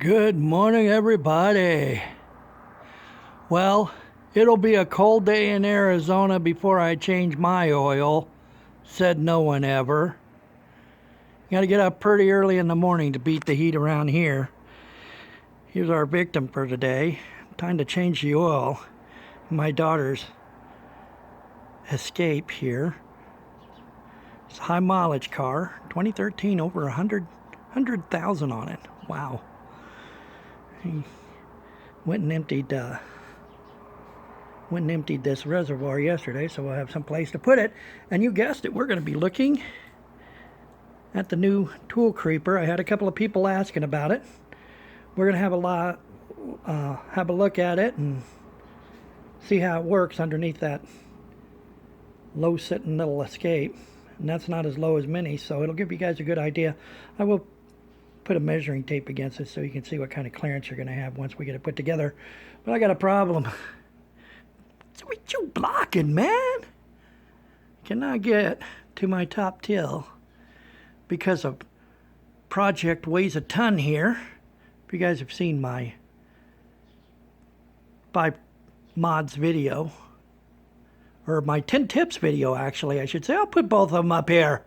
Good morning, everybody. Well, it'll be a cold day in Arizona before I change my oil, said no one ever. Gotta get up pretty early in the morning to beat the heat around here. Here's our victim for today. Time to change the oil. My daughter's Escape here. It's a high mileage car, 2013, over 100,000 on it. Wow. He went and emptied this reservoir yesterday, so we'll have some place to put it. And you guessed it, we're going to be looking at the new tool creeper. I had a couple of people asking about it. We're going to have a look at it and see how it works underneath that low sitting little Escape. And that's not as low as many, so it'll give you guys a good idea. I will put a measuring tape against it so you can see what kind of clearance you're going to have once we get it put together. But I got a problem. What you blocking, man? Cannot get to my top till because of project weighs a ton here. If you guys have seen my 5 mods video, or my 10 tips video, actually, I should say. I'll put both of them up here.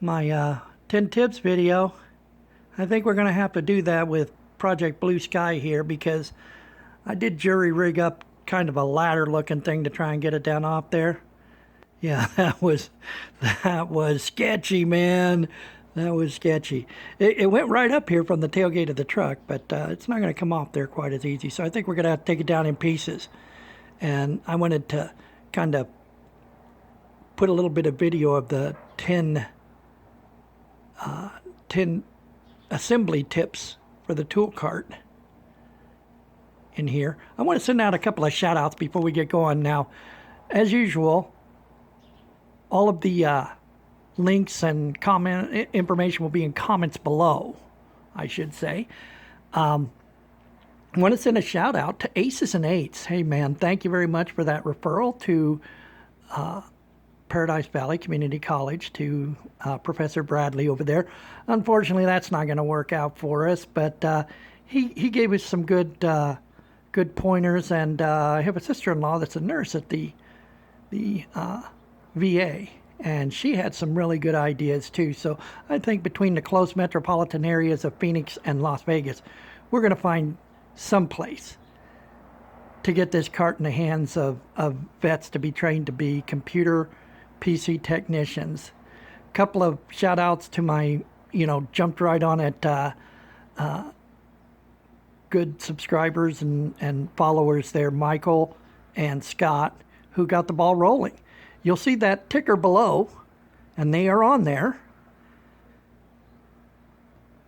My 10 tips video, I think we're going to have to do that with Project Blue Sky here, because I did jury rig up kind of a ladder looking thing to try and get it down off there. Yeah, that was sketchy, man. That was sketchy. It went right up here from the tailgate of the truck, but it's not going to come off there quite as easy. So I think we're going to have to take it down in pieces. And I wanted to kind of put a little bit of video of the 10 assembly tips for the tool cart in here. I want to send out a couple of shout outs before we get going. Now, as usual, all of the links and comment information will be in comments below, I should say. I want to send a shout out to Aces and Eights. Hey man, thank you very much for that referral to Paradise Valley Community College, to Professor Bradley over there. Unfortunately, that's not going to work out for us, but he gave us some good pointers, and I have a sister-in-law that's a nurse at the VA, and she had some really good ideas too. So I think between the close metropolitan areas of Phoenix and Las Vegas, we're going to find some place to get this cart in the hands of vets to be trained to be computer PC technicians. A couple of shout outs to my, jumped right on it, good subscribers and followers there, Michael and Scott, who got the ball rolling. You'll see that ticker below, and they are on there.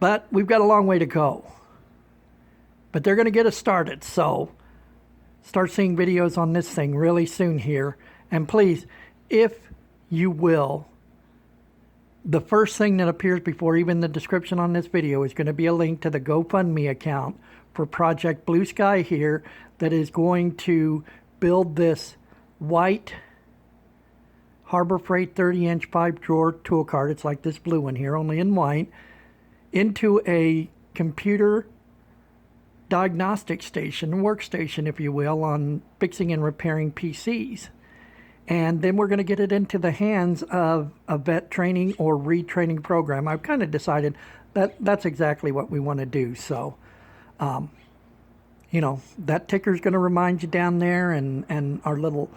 But we've got a long way to go. But they're going to get us started, so start seeing videos on this thing really soon here. And please, if you will, the first thing that appears before even the description on this video is going to be a link to the GoFundMe account for Project Blue Sky here, that is going to build this white Harbor Freight 30-inch 5-drawer tool cart. It's like this blue one here, only in white, into a computer diagnostic station, workstation, if you will, on fixing and repairing PCs. And then we're going to get it into the hands of a vet training or retraining program. I've kind of decided that that's exactly what we want to do. So, that ticker is going to remind you down there, and our little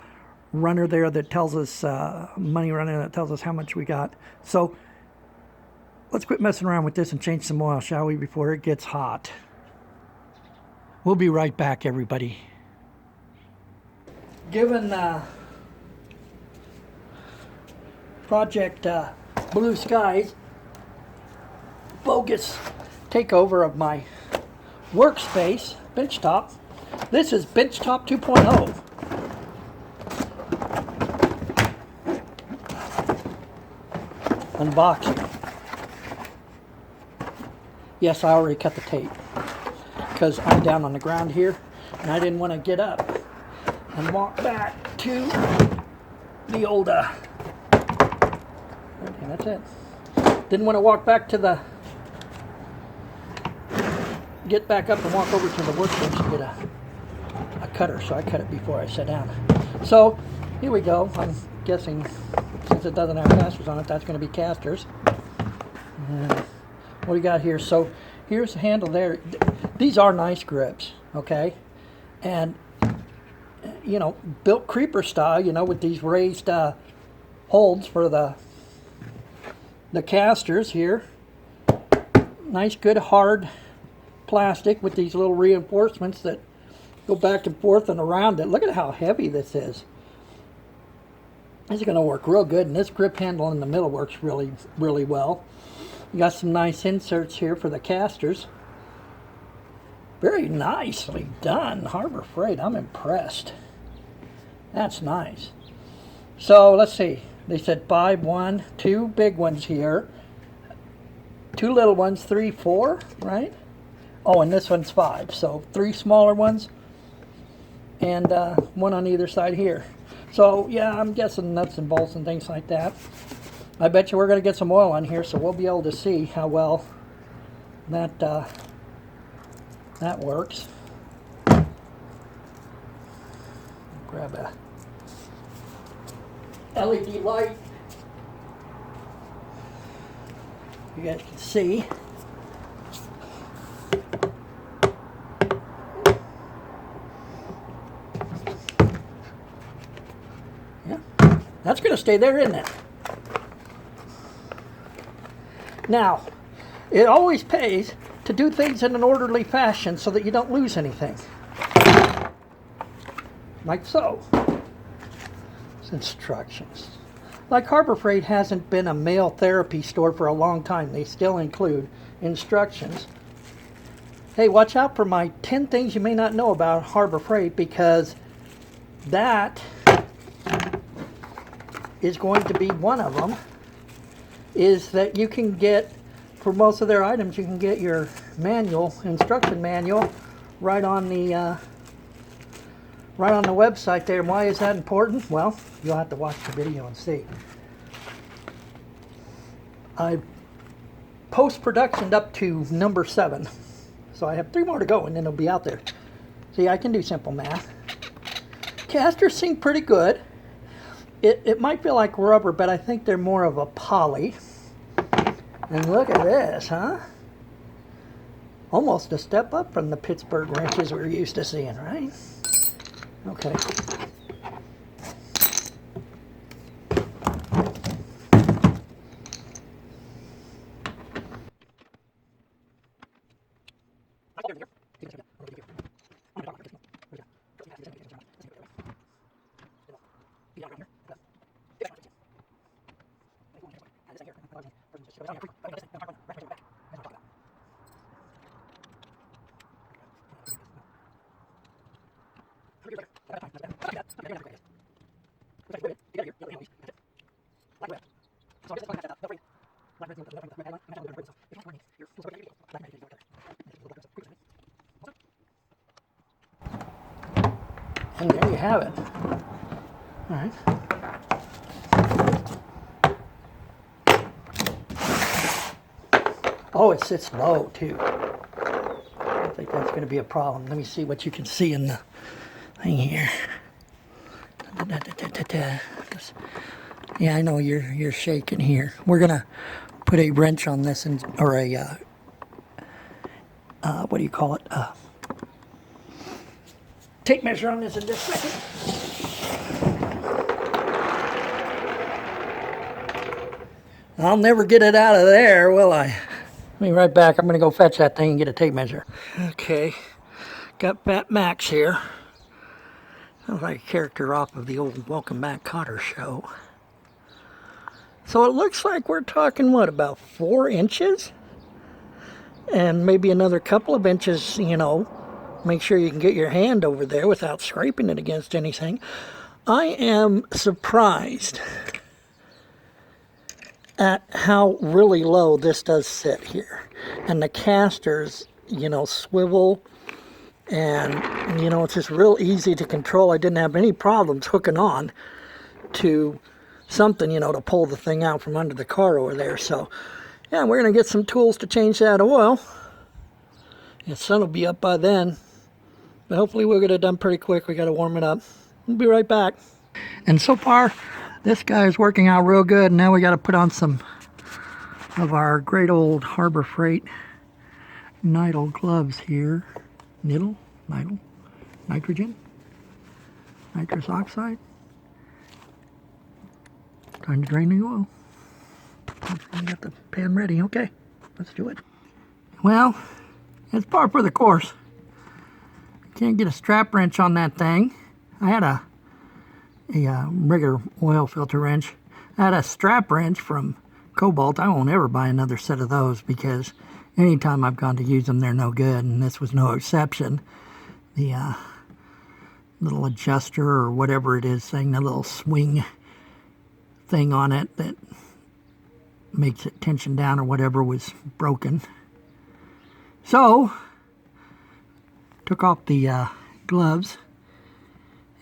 runner there that tells us, money runner that tells us how much we got. So let's quit messing around with this and change some oil, shall we, before it gets hot. We'll be right back, everybody. Given Project Blue Sky's bogus takeover of my workspace, benchtop, this is benchtop 2.0. Unboxing. Yes, I already cut the tape, because I'm down on the ground here, and I didn't want to get up and walk back to the old, okay, that's it. Didn't want to walk back to the get back up and walk over to the workbench to get a cutter, so I cut it before I sat down. So here we go. I'm guessing since it doesn't have casters on it, that's going to be casters. What do we got here? So here's the handle there. These are nice grips, okay? And, you know, built creeper style, you know, with these raised holds for the casters here. Nice, good, hard plastic with these little reinforcements that go back and forth and around it. Look at how heavy this is. This is going to work real good, and this grip handle in the middle works really, really well. You got some nice inserts here for the casters. Very nicely done, Harbor Freight. I'm impressed. That's nice. So let's see. They said 5, 1, 2 big ones here, 2 little ones, 3, 4, right? Oh, and this one's 5. So 3 smaller ones, and 1 on either side here. So yeah, I'm guessing nuts and bolts and things like that. I bet you we're going to get some oil on here, so we'll be able to see how well that that works. Grab a LED light. You guys can see. Yeah, that's going to stay there, isn't it? Now, it always pays to do things in an orderly fashion so that you don't lose anything. Like so. It's instructions. Like Harbor Freight hasn't been a mail therapy store for a long time. They still include instructions. Hey, watch out for my 10 things you may not know about Harbor Freight, because that is going to be one of them. Is that you can get, for most of their items, you can get your manual, instruction manual, right on the website there. And why is that important? Well, you'll have to watch the video and see. I post-productioned up to number 7, so I have 3 more to go, and then it'll be out there. See, I can do simple math. Casters seem pretty good. It might feel like rubber, but I think they're more of a poly. And look at this, huh? Almost a step up from the Pittsburgh wrenches we're used to seeing, right? Okay. And there you have it. All right. Oh, it sits low too. I don't think that's going to be a problem. Let me see what you can see in the thing here. Yeah, I know you're shaking here. We're gonna put a wrench on this, and or a what do you call it? Tape measure on this in just a second. I'll never get it out of there, will I? Let me right back. I'm gonna go fetch that thing and get a tape measure. Okay, got Fat Max here. Sounds like a character off of the old Welcome Back Kotter show. So it looks like we're talking, what, about 4 inches? And maybe another couple of inches, you know. Make sure you can get your hand over there without scraping it against anything. I am surprised at how really low this does sit here. And the casters, you know, swivel. And, you know, it's just real easy to control. I didn't have any problems hooking on to something, you know, to pull the thing out from under the car over there. So, yeah, we're going to get some tools to change that oil. The sun will be up by then, but hopefully we'll get it done pretty quick. We got to warm it up. We'll be right back. And so far, this guy is working out real good. Now we got to put on some of our great old Harbor Freight Nitrile gloves here. Nitrile, nitrogen, nitrous oxide. Time to drain the oil. I got the pan ready. Okay, let's do it. Well, it's par for the course. Can't get a strap wrench on that thing. I had a regular oil filter wrench. I had a strap wrench from Cobalt. I won't ever buy another set of those because anytime I've gone to use them, they're no good, and this was no exception. The little adjuster or whatever it is thing, the little swing thing on it that makes it tension down or whatever was broken. So, took off the gloves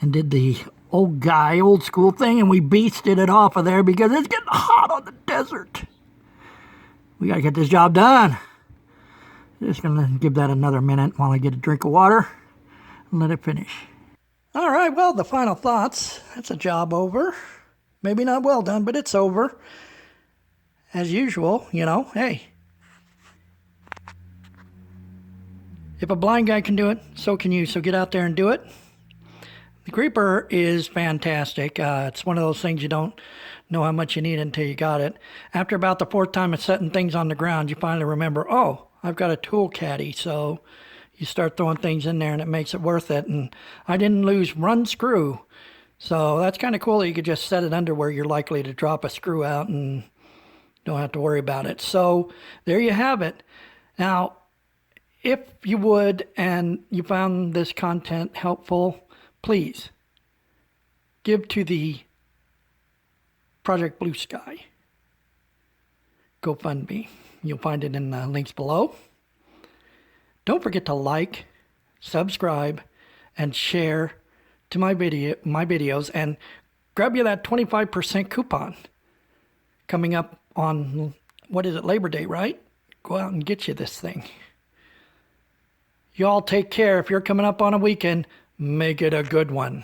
and did the old school thing, and we beasted it off of there because it's getting hot on the desert. We gotta get this job done. Just gonna give that another minute while I get a drink of water and let it finish. All right, well, the final thoughts. That's a job over. Maybe not well done, but it's over. As usual, you know, hey. If a blind guy can do it, so can you. So get out there and do it. The creeper is fantastic. It's one of those things you don't know how much you need until you got it. After about the fourth time of setting things on the ground, you finally remember, oh, I've got a tool caddy. So you start throwing things in there and it makes it worth it. And I didn't lose one screw. So that's kind of cool that you could just set it under where you're likely to drop a screw out and don't have to worry about it. So there you have it. Now, if you would and you found this content helpful, please give to the Project Blue Sky GoFundMe. You'll find it in the links below. Don't forget to like, subscribe, and share to my videos, and grab you that 25% coupon coming up on, what is it, Labor Day, right? Go out and get you this thing. Y'all take care. If you're coming up on a weekend, make it a good one.